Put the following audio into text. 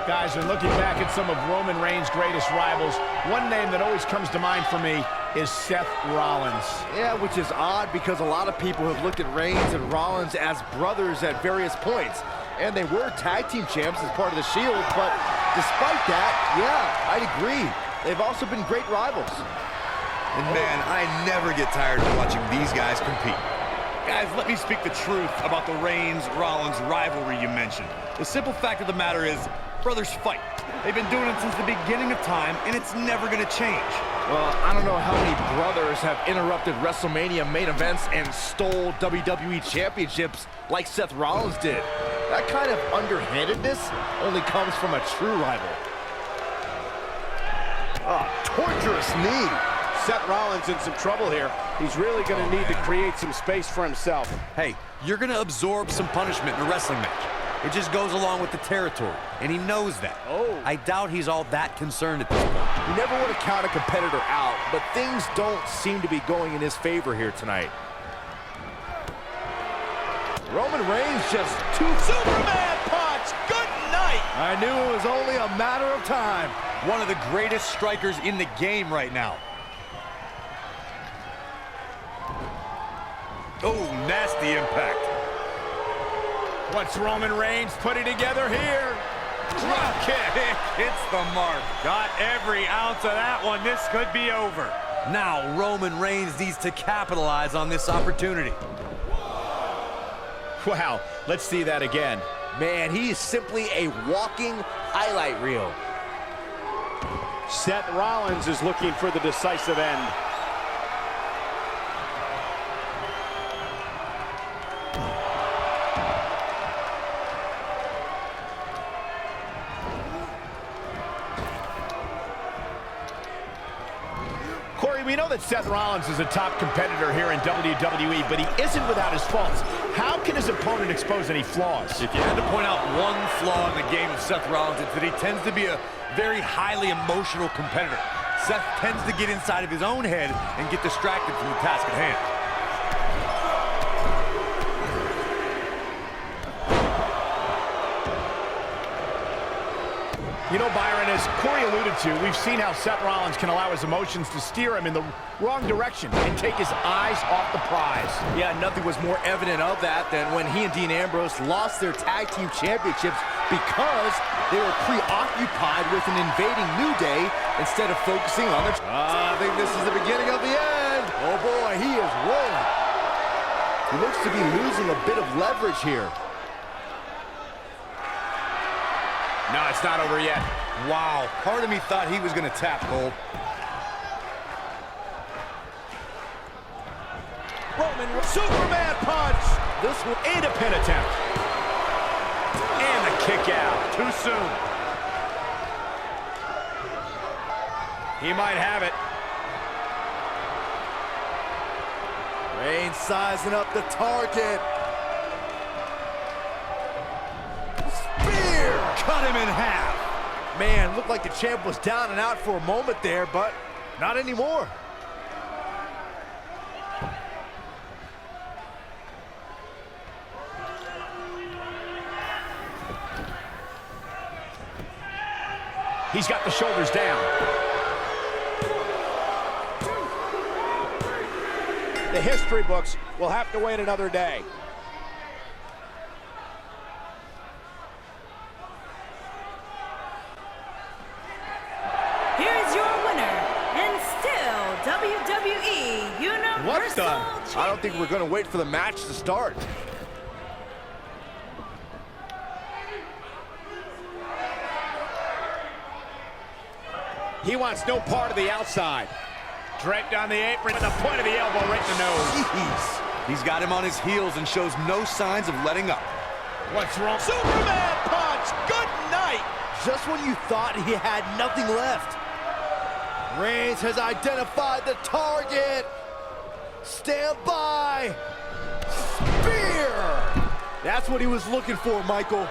Guys, and looking back at some of Roman Reigns' greatest rivals, one name that always comes to mind for me is Seth Rollins. Yeah, which is odd because a lot of people have looked at Reigns and Rollins as brothers at various points. And they were tag team champs as part of the Shield, but despite that, yeah, I'd agree. They've also been great rivals. And man, I never get tired of watching these guys compete. Guys, let me speak the truth about the Reigns-Rollins rivalry you mentioned. The simple fact of the matter is, brothers fight. They've been doing it since the beginning of time, and it's never going to change. Well, I don't know how many brothers have interrupted WrestleMania main events and stole WWE championships like Seth Rollins did. That kind of underhandedness only comes from a true rival. Torturous knee. Seth Rollins in some trouble here. He's really going to need to create some space for himself. Hey, you're going to absorb some punishment in a wrestling match. It just goes along with the territory, and he knows that. I doubt he's all that concerned at this point. You never want to count a competitor out, but things don't seem to be going in his favor here tonight. Roman Reigns just Superman punch! Good night! I knew it was only a matter of time. One of the greatest strikers in the game right now. Oh, nasty impact. What's Roman Reigns putting together here? Drop kick hits the mark. Got every ounce of that one. This could be over. Now Roman Reigns needs to capitalize on this opportunity. Wow, let's see that again. Man, he is simply a walking highlight reel. Seth Rollins is looking for the decisive end. Corey, we know that Seth Rollins is a top competitor here in WWE, but he isn't without his faults. How can his opponent expose any flaws? If you had to point out one flaw in the game of Seth Rollins, it's that he tends to be a very highly emotional competitor. Seth tends to get inside of his own head and get distracted from the task at hand. You know, Byron, as Corey alluded to, we've seen how Seth Rollins can allow his emotions to steer him in the wrong direction and take his eyes off the prize. Yeah, nothing was more evident of that than when he and Dean Ambrose lost their tag team championships because they were preoccupied with an invading New Day instead of focusing on the... I think this is the beginning of the end. Oh boy, he is rolling. He looks to be losing a bit of leverage here. No, it's not over yet. Wow, part of me thought he was going to tap, Cole. Roman, Superman punch! This will aid a pin attempt. And the kick out. Too soon. He might have it. Reigns sizing up the target. Cut him in half. Man, looked like the champ was down and out for a moment there, but not anymore. He's got the shoulders down. The history books will have to wait another day. Here's your winner, and still WWE Universal Champion. I don't think we're going to wait for the match to start. He wants no part of the outside. Draped on the apron with the point of the elbow right in the nose. Jeez. He's got him on his heels and shows no signs of letting up. What's wrong? Superman punch! Good night! Just when you thought he had nothing left. Reigns has identified the target. Stand by. Spear. That's what he was looking for, Michael.